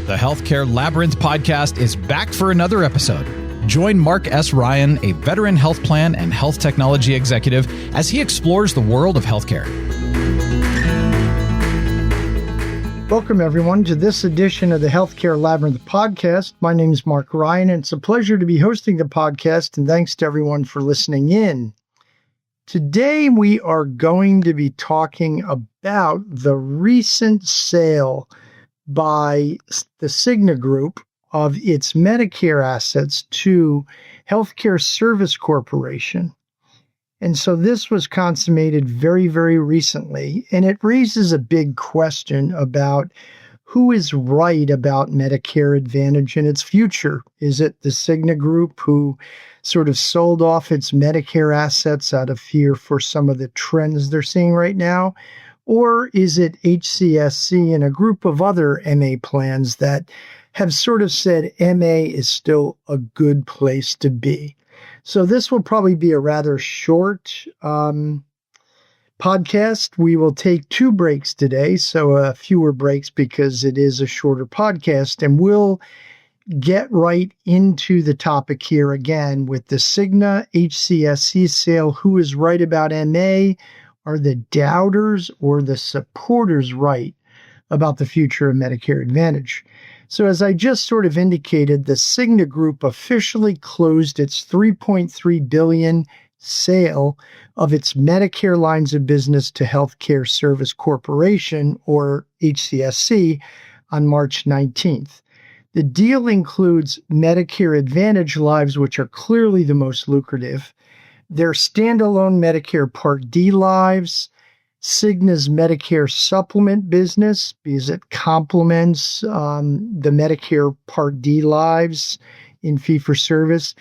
The Healthcare Labyrinth podcast is back for another episode. Join Mark S. Ryan, a veteran health plan and health technology executive, as he explores the world of healthcare. Welcome, everyone, to this edition of the Healthcare Labyrinth podcast. My name is Mark Ryan, and it's a pleasure to be hosting the podcast, and thanks to everyone for listening in. Today, we are going to be talking about the recent sale by the Cigna Group of its Medicare assets to Healthcare Service Corporation. And so this was consummated very, very recently, and it raises a big question about who is right about Medicare Advantage and its future. Is it the Cigna Group who sort of sold off its Medicare assets out of fear for some of the trends they're seeing right now? Or is it HCSC and a group of other MA plans that have sort of said MA is still a good place to be? So this will probably be a rather short podcast. We will take 2 breaks today, so fewer breaks because it is a shorter podcast, and we'll get right into the topic here again with the Cigna-HCSC sale. Who is right about MA? Are the doubters or the supporters right about the future of Medicare Advantage? So as I just sort of indicated, the Cigna Group officially closed its $3.3 billion sale of its Medicare lines of business to Healthcare Service Corporation, or HCSC, on March 19th. The deal includes Medicare Advantage lives, which are clearly the most lucrative, their standalone Medicare Part D lives, Cigna's Medicare supplement business, because it complements the Medicare Part D lives in fee-for-service,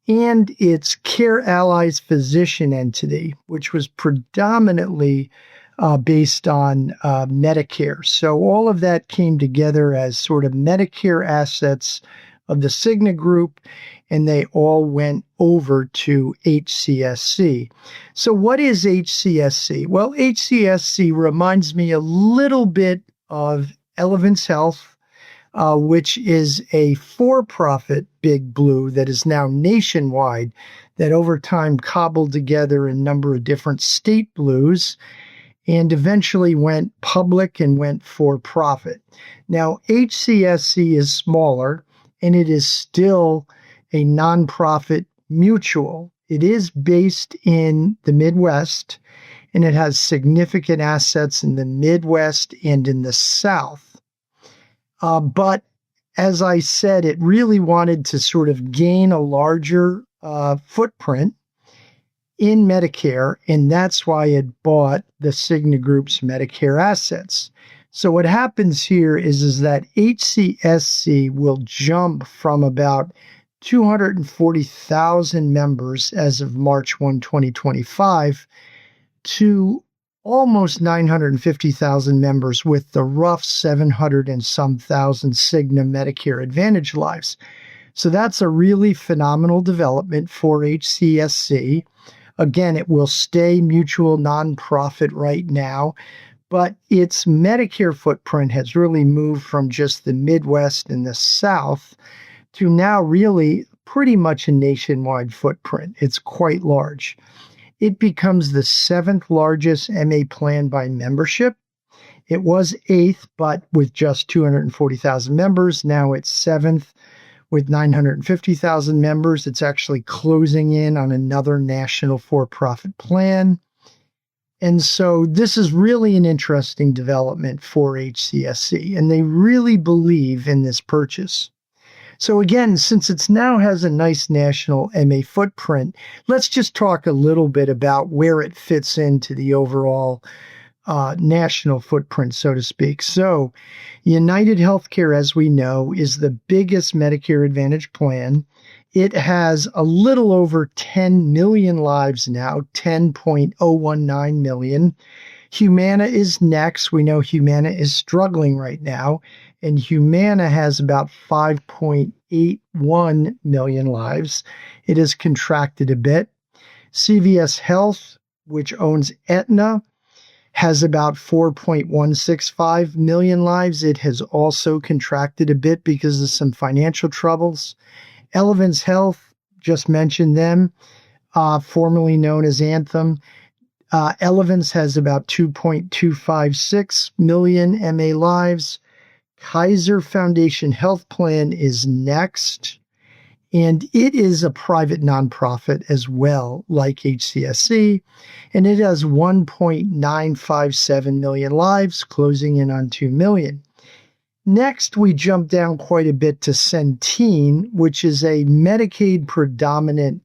and its Care Allies physician entity, which was predominantly based on Medicare. So all of that came together as sort of Medicare assets of the Cigna Group, and they all went over to HCSC. So what is HCSC? Well, HCSC reminds me a little bit of Elevance Health, which is a for-profit Big Blue that is now nationwide, that over time cobbled together a number of different state blues and eventually went public and went for-profit. Now, HCSC is smaller, and it is still a nonprofit mutual. It is based in the Midwest, and it has significant assets in the Midwest and in the South. But as I said, it really wanted to sort of gain a larger footprint in Medicare, and that's why it bought the Cigna Group's Medicare assets. So what happens here is that HCSC will jump from about 240,000 members as of March 1, 2025 to almost 950,000 members with the rough 700 and some thousand Cigna Medicare Advantage lives. So that's a really phenomenal development for HCSC. Again, it will stay mutual nonprofit right now, but its Medicare footprint has really moved from just the Midwest and the South to now really pretty much a nationwide footprint. It's quite large. It becomes the 7th largest MA plan by membership. It was 8th, but with just 240,000 members. Now it's 7th with 950,000 members. It's actually closing in on another national for-profit plan. And so this is really an interesting development for HCSC, and they really believe in this purchase. So again, since it now has a nice national MA footprint, let's just talk a little bit about where it fits into the overall national footprint, so to speak. So United Healthcare, as we know, is the biggest Medicare Advantage plan. It has a little over 10 million lives now, 10.019 million. Humana is next. We know Humana is struggling right now, and Humana has about 5.81 million lives. It has contracted a bit. CVS Health, which owns Aetna, has about 4.165 million lives. It has also contracted a bit because of some financial troubles. Elevance Health, just mentioned them, formerly known as Anthem. Elevance has about 2.256 million MA lives. Kaiser Foundation Health Plan is next, and it is a private nonprofit as well, like HCSC, and it has 1.957 million lives, closing in on 2 million. Next, we jump down quite a bit to Centene, which is a Medicaid predominant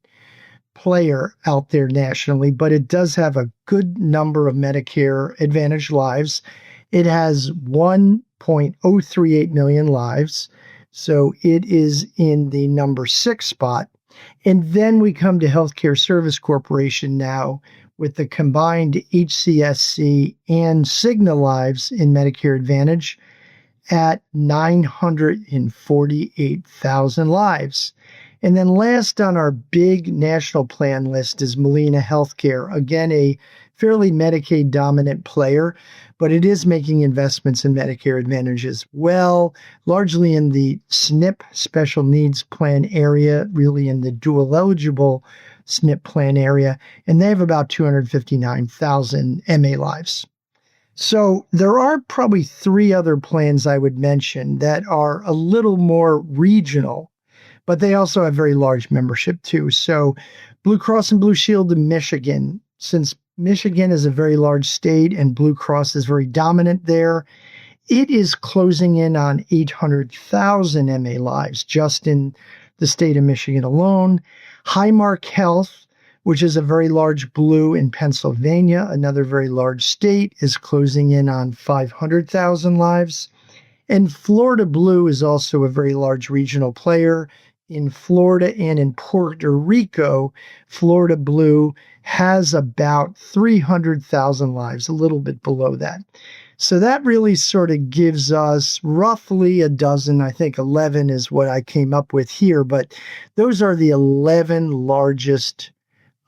player out there nationally, but it does have a good number of Medicare Advantage lives. It has 1.038 million lives, so it is in the number 6 spot. And then we come to Healthcare Service Corporation now with the combined HCSC and Cigna lives in Medicare Advantage at 948,000 lives. And then last on our big national plan list is Molina Healthcare. Again, a fairly Medicaid dominant player, but it is making investments in Medicare Advantage as well, largely in the SNP special needs plan area, really in the dual eligible SNP plan area. And they have about 259,000 MA lives. So there are probably 3 other plans I would mention that are a little more regional, but they also have very large membership too. So Blue Cross and Blue Shield of Michigan, since Michigan is a very large state and Blue Cross is very dominant there, it is closing in on 800,000 MA lives just in the state of Michigan alone. Highmark Health, which is a very large Blue in Pennsylvania, another very large state, is closing in on 500,000 lives. And Florida Blue is also a very large regional player. In Florida and in Puerto Rico, Florida Blue has about 300,000 lives, a little bit below that. So that really sort of gives us roughly a dozen, I think 11 is what I came up with here, but those are the 11 largest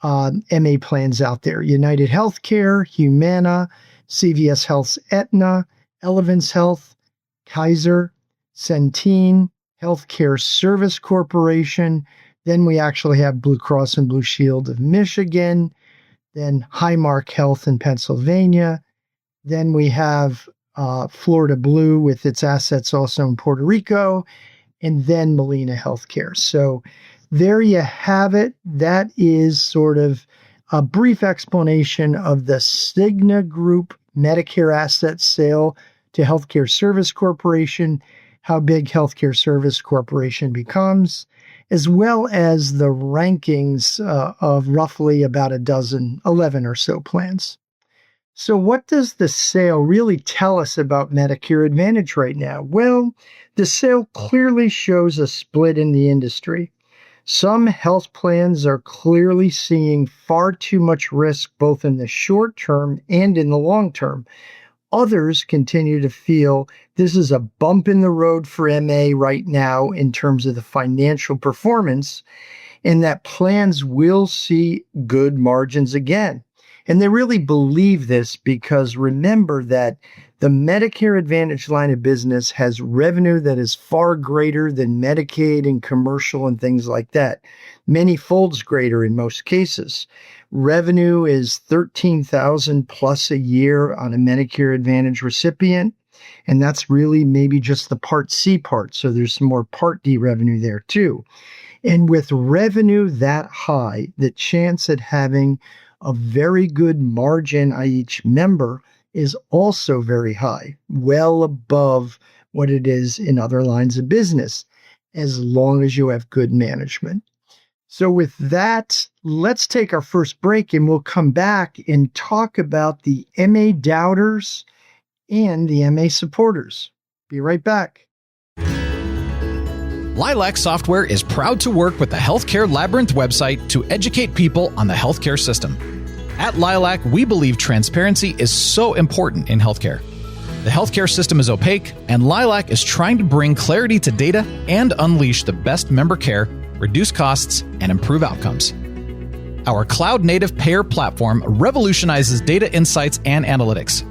MA plans out there. United Healthcare, Humana, CVS Health's Aetna, Elevance Health, Kaiser, Centene, Healthcare Service Corporation. Then we actually have Blue Cross and Blue Shield of Michigan, then Highmark Health in Pennsylvania. Then we have Florida Blue with its assets also in Puerto Rico, and then Molina Healthcare. So there you have it. That is sort of a brief explanation of the Cigna Group Medicare asset sale to Healthcare Service Corporation, how big Healthcare Service Corporation becomes, as well as the rankings of roughly about 11 or so plans. So what does the sale really tell us about Medicare Advantage right now? Well, the sale clearly shows a split in the industry. Some health plans are clearly seeing far too much risk both in the short term and in the long term. Others continue to feel this is a bump in the road for MA right now in terms of the financial performance, and that plans will see good margins again. And they really believe this because remember that the Medicare Advantage line of business has revenue that is far greater than Medicaid and commercial and things like that. Many folds greater in most cases. Revenue is $13,000 plus a year on a Medicare Advantage recipient. And that's really maybe just the Part C part. So there's some more Part D revenue there too. And with revenue that high, the chance at having a very good margin on each member is also very high, well above what it is in other lines of business, as long as you have good management. So with that, let's take our first break and we'll come back and talk about the MA doubters and the MA supporters. Be right back. Lilac Software is proud to work with the Healthcare Labyrinth website to educate people on the healthcare system. At Lilac, we believe transparency is so important in healthcare. The healthcare system is opaque, and Lilac is trying to bring clarity to data and unleash the best member care, reduce costs, and improve outcomes. our cloud-native payer platform revolutionizes data insights and analytics.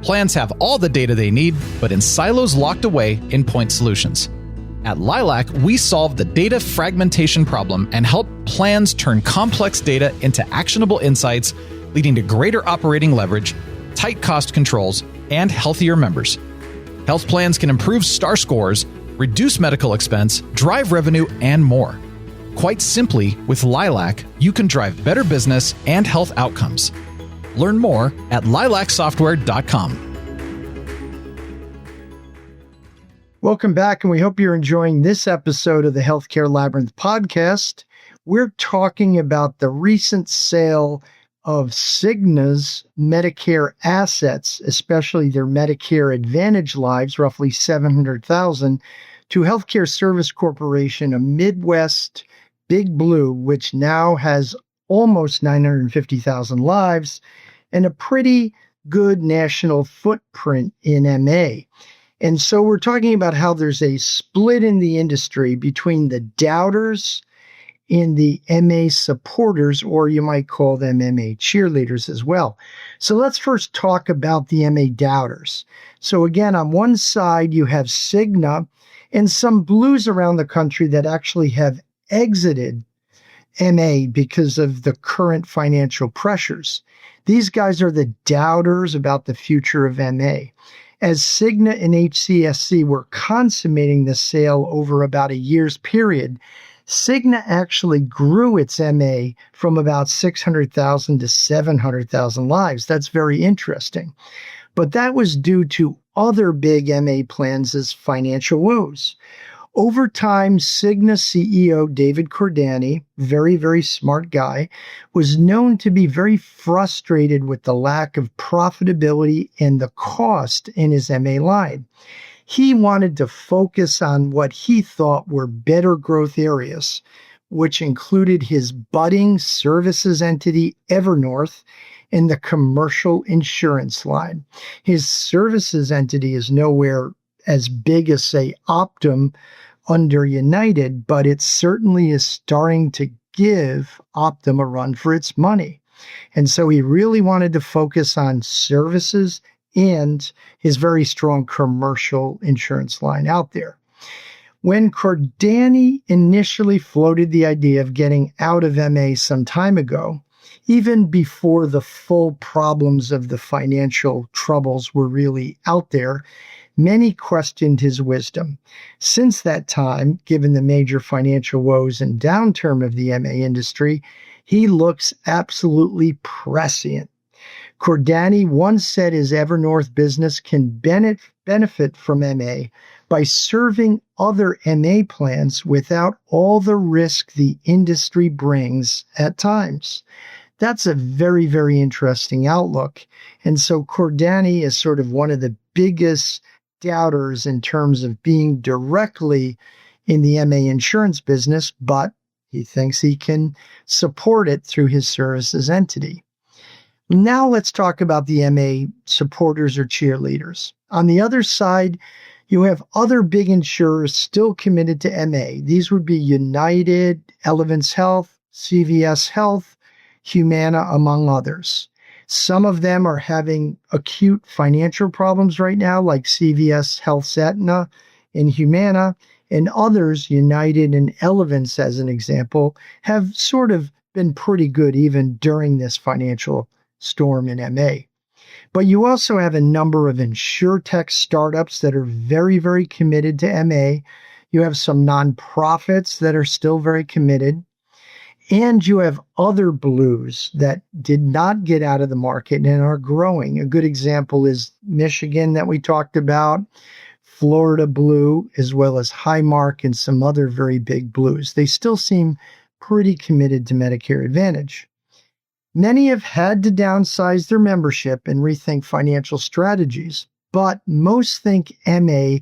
Plans have all the data they need, but in silos locked away in point solutions. At Lilac, we solve the data fragmentation problem and help plans turn complex data into actionable insights, leading to greater operating leverage, tight cost controls, and healthier members. Health plans can improve STAR scores, reduce medical expense, drive revenue, and more. Quite simply, with Lilac, you can drive better business and health outcomes. Learn more at lilacsoftware.com. Welcome back, and we hope you're enjoying this episode of the Healthcare Labyrinth podcast. We're talking about the recent sale of Cigna's Medicare assets, especially their Medicare Advantage lives, roughly 700,000, to Healthcare Service Corporation, a Midwest Big Blue, which now has almost 950,000 lives and a pretty good national footprint in MA. And so we're talking about how there's a split in the industry between the doubters and the MA supporters, or you might call them MA cheerleaders as well. So let's first talk about the MA doubters. So again, on one side, you have Cigna and some blues around the country that actually have exited MA because of the current financial pressures. These guys are the doubters about the future of MA. As Cigna and HCSC were consummating the sale over about a year's period, Cigna actually grew its MA from about 600,000 to 700,000 lives. That's very interesting. But that was due to other big MA plans' financial woes. Over time, Cigna CEO David Cordani, very, very smart guy, was known to be very frustrated with the lack of profitability and the cost in his MA line. He wanted to focus on what he thought were better growth areas, which included his budding services entity, Evernorth, and the commercial insurance line. His services entity is nowhere as big as, say, Optum under United, but it certainly is starting to give Optum a run for its money. And so he really wanted to focus on services and his very strong commercial insurance line out there. When Cordani initially floated the idea of getting out of MA some time ago, even before the full problems of the financial troubles were really out there, many questioned his wisdom. Since that time, given the major financial woes and downturn of the MA industry, he looks absolutely prescient. Cordani once said his Evernorth business can benefit from MA by serving other MA plans without all the risk the industry brings at times. That's a very, very interesting outlook. And so Cordani is sort of one of the biggest doubters in terms of being directly in the MA insurance business, but he thinks he can support it through his services entity. Now let's talk about the MA supporters or cheerleaders. On the other side, you have other big insurers still committed to MA. These would be United, Elevance Health, CVS Health, Humana, among others. Some of them are having acute financial problems right now, like CVS Health's Aetna and Humana, and others, United and Elevance as an example, have sort of been pretty good even during this financial storm in MA. But you also have a number of insurtech startups that are very, very committed to MA. You have some nonprofits that are still very committed. And you have other blues that did not get out of the market and are growing. A good example is Michigan that we talked about, Florida Blue, as well as Highmark and some other very big blues. They still seem pretty committed to Medicare Advantage. Many have had to downsize their membership and rethink financial strategies, but most think MA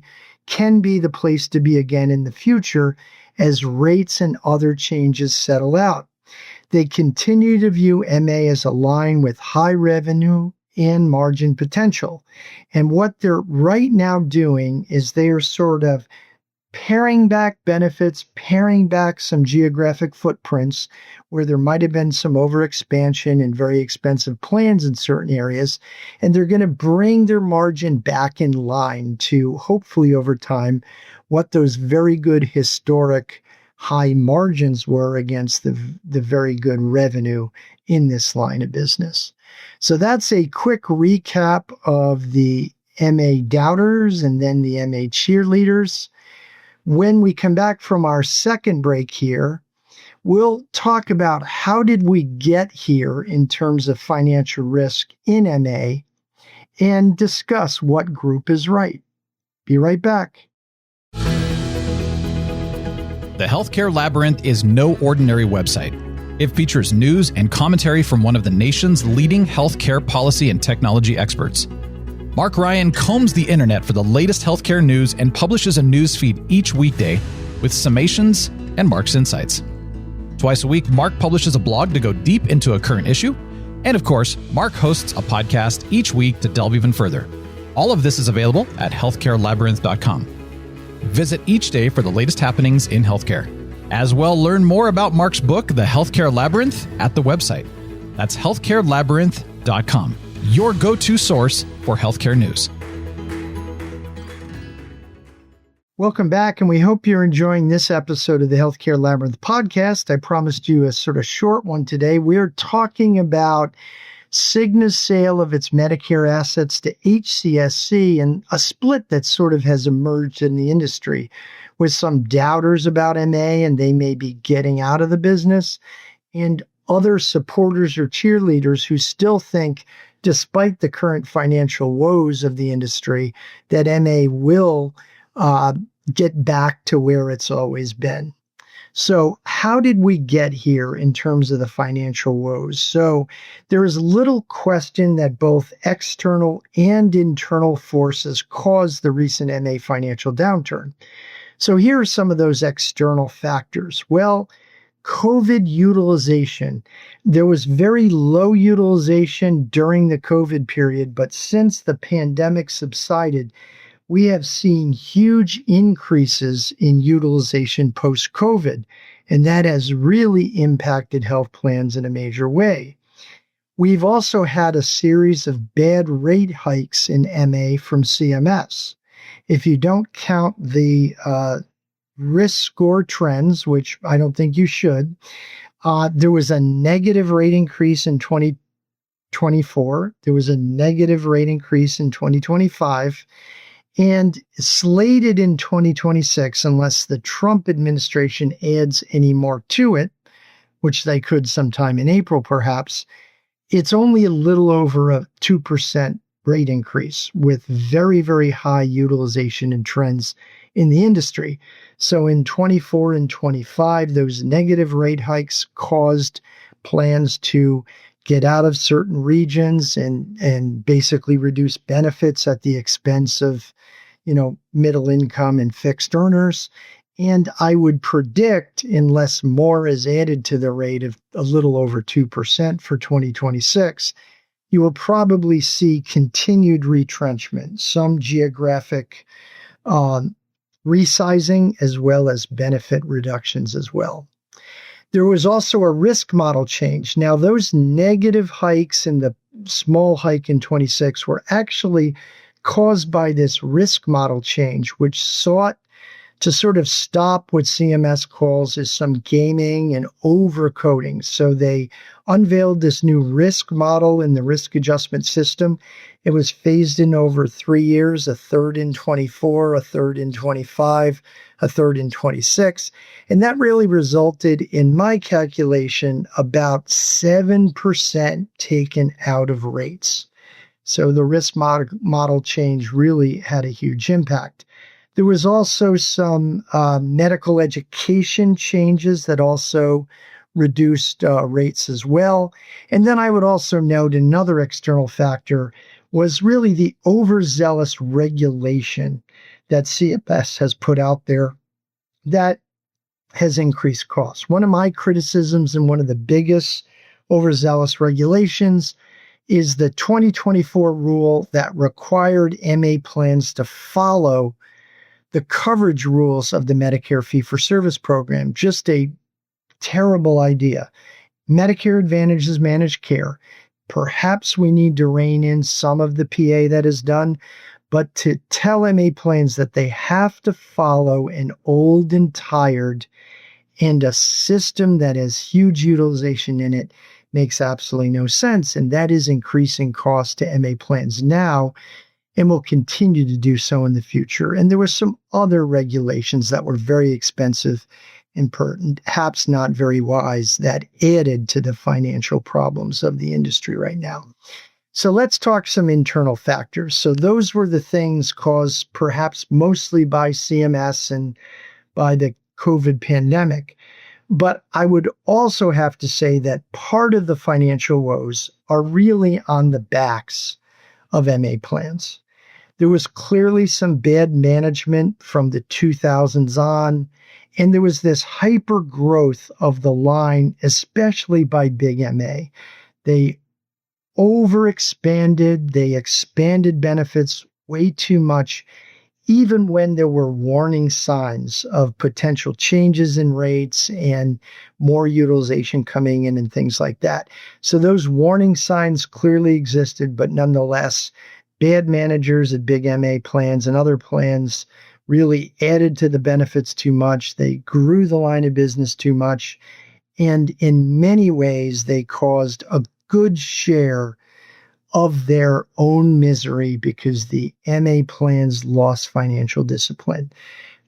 can be the place to be again in the future as rates and other changes settle out. They continue to view MA as a line with high revenue and margin potential. And what they're right now doing is they are sort of paring back benefits, paring back some geographic footprints where there might have been some overexpansion and very expensive plans in certain areas. And they're going to bring their margin back in line to hopefully over time what those very good historic high margins were against the very good revenue in this line of business. So that's a quick recap of the MA doubters and then the MA cheerleaders. When we come back from our second break here, we'll talk about how did we get here in terms of financial risk in MA and discuss what group is right. Be right back. The Healthcare Labyrinth is no ordinary website. It features news and commentary from one of the nation's leading healthcare policy and technology experts. Mark Ryan combs the internet for the latest healthcare news and publishes a news feed each weekday with summations and Mark's insights. Twice a week, Mark publishes a blog to go deep into a current issue. And of course, Mark hosts a podcast each week to delve even further. All of this is available at healthcarelabyrinth.com. Visit each day for the latest happenings in healthcare. As well, learn more about Mark's book, The Healthcare Labyrinth, at the website. That's healthcarelabyrinth.com, your go-to source for healthcare news. Welcome back, and we hope you're enjoying this episode of the Healthcare Labyrinth podcast. I promised you a sort of short one today. We're talking about Cigna's sale of its Medicare assets to HCSC and a split that sort of has emerged in the industry with some doubters about MA and they may be getting out of the business, and other supporters or cheerleaders who still think, despite the current financial woes of the industry, that MA will get back to where it's always been. So how did we get here in terms of the financial woes? So there is little question that both external and internal forces caused the recent MA financial downturn. So here are some of those external factors. Well, COVID utilization. There was very low utilization during the COVID period, but since the pandemic subsided, we have seen huge increases in utilization post-COVID, and that has really impacted health plans in a major way. We've also had a series of bad rate hikes in MA from CMS. If you don't count the risk score trends, which I don't think you should, there was a negative rate increase in 2024. There was a negative rate increase in 2025. And slated in 2026, unless the Trump administration adds any more to it, which they could sometime in April perhaps, it's only a little over a 2% rate increase with very, very high utilization and trends in the industry. So in 24 and 25, those negative rate hikes caused plans to get out of certain regions and basically reduce benefits at the expense of, middle income and fixed earners. And I would predict, unless more is added to the rate of a little over 2% for 2026, you will probably see continued retrenchment, some geographic resizing, as well as benefit reductions as well. There was also a risk model change. Now, those negative hikes and the small hike in 26 were actually caused by this risk model change, which sought to sort of stop what CMS calls is some gaming and overcoding. So they unveiled this new risk model in the risk adjustment system. It was phased in over 3 years, a third in 24, a third in 25, a third in 26. And that really resulted, in my calculation, about 7% taken out of rates. So the risk model change really had a huge impact. There was also some medical education changes that also reduced rates as well. And then I would also note another external factor was really the overzealous regulation that CMS has put out there that has increased costs. One of my criticisms and one of the biggest overzealous regulations is the 2024 rule that required MA plans to follow the coverage rules of the Medicare fee-for-service program. Just a terrible idea. Medicare Advantage is managed care. Perhaps we need to rein in some of the PA that is done, but to tell MA plans that they have to follow an old and tired and a system that has huge utilization in it makes absolutely no sense. And that is increasing costs to MA plans now and will continue to do so in the future. And there were some other regulations that were very expensive and perhaps not very wise that added to the financial problems of the industry right now. So let's talk some internal factors. So those were the things caused perhaps mostly by CMS and by the COVID pandemic. But I would also have to say that part of the financial woes are really on the backs of MA plans. There was clearly some bad management from the 2000s on, and there was this hyper growth of the line, especially by big MA. They overexpanded, they expanded benefits way too much, even when there were warning signs of potential changes in rates and more utilization coming in and things like that. So those warning signs clearly existed, but nonetheless, bad managers at big MA plans and other plans really added to the benefits too much. They grew the line of business too much. And in many ways, they caused a good share of their own misery because the MA plans lost financial discipline.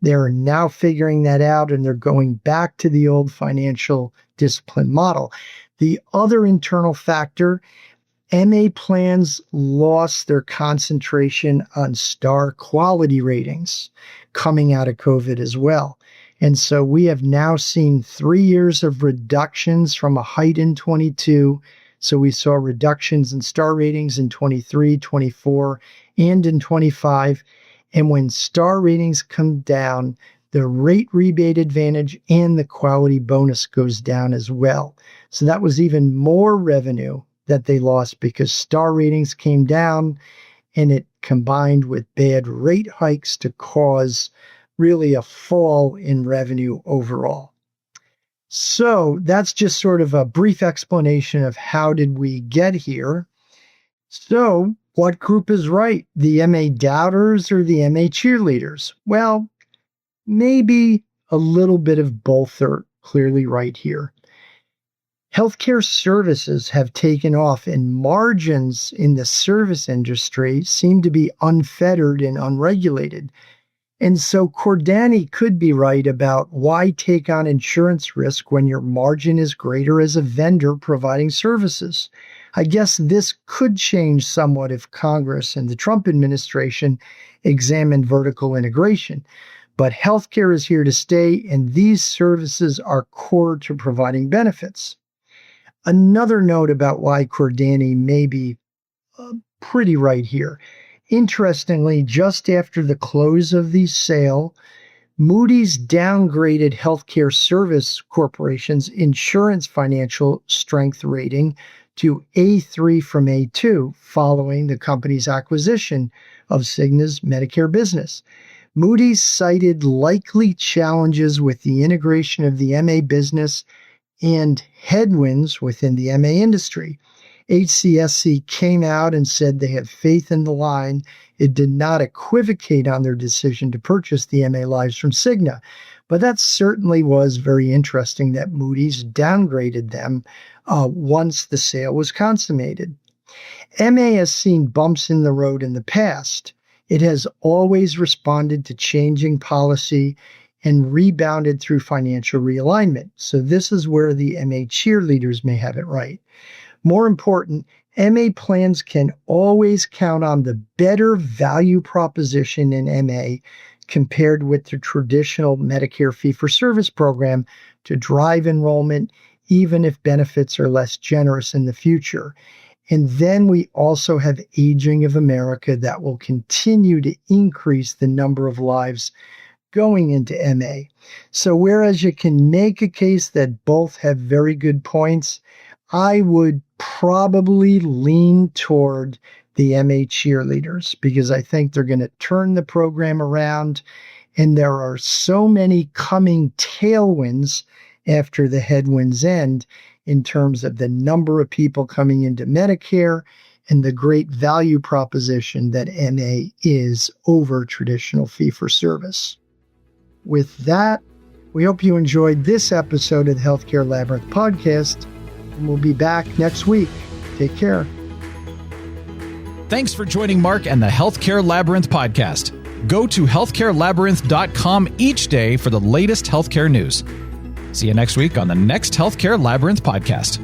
They're now figuring that out, and they're going back to the old financial discipline model. The other internal factor, MA plans lost their concentration on star quality ratings coming out of COVID as well. And so we have now seen 3 years of reductions from a height in 22. So we saw reductions in star ratings in 23, 24, and in 25. And when star ratings come down, the rate rebate advantage and the quality bonus goes down as well. So that was even more revenue that they lost because star ratings came down, and it combined with bad rate hikes to cause really a fall in revenue overall. So that's just sort of a brief explanation of how did we get here. So what group is right? The MA doubters or the MA cheerleaders? Well, maybe a little bit of both are clearly right here. Healthcare services have taken off, and margins in the service industry seem to be unfettered and unregulated. And so Cordani could be right about why take on insurance risk when your margin is greater as a vendor providing services. I guess this could change somewhat if Congress and the Trump administration examine vertical integration. But healthcare is here to stay, and these services are core to providing benefits. Another note about why Cordani may be pretty right here. Interestingly, just after the close of the sale, Moody's downgraded healthcare service corporations' insurance financial strength rating to A3 from A2 following the company's acquisition of Cigna's Medicare business. Moody's cited likely challenges with the integration of the MA business and headwinds within the MA industry. HCSC came out and said they had faith in the line. It did not equivocate on their decision to purchase the MA lives from Cigna. But that certainly was very interesting that Moody's downgraded them once the sale was consummated. MA has seen bumps in the road in the past. It has always responded to changing policy and rebounded through financial realignment. So this is where the MA cheerleaders may have it right. More important, MA plans can always count on the better value proposition in MA compared with the traditional Medicare fee-for-service program to drive enrollment, even if benefits are less generous in the future. And then we also have aging of America that will continue to increase the number of lives going into MA. So whereas you can make a case that both have very good points, I would probably lean toward the MA cheerleaders because I think they're going to turn the program around And there are so many coming tailwinds after the headwinds end in terms of the number of people coming into Medicare and the great value proposition that MA is over traditional fee-for-service. With that, we hope you enjoyed this episode of the Healthcare Labyrinth podcast, and we'll be back next week. Take care. Thanks for joining Mark and the Healthcare Labyrinth podcast. Go to healthcarelabyrinth.com each day for the latest healthcare news. See you next week on the next Healthcare Labyrinth podcast.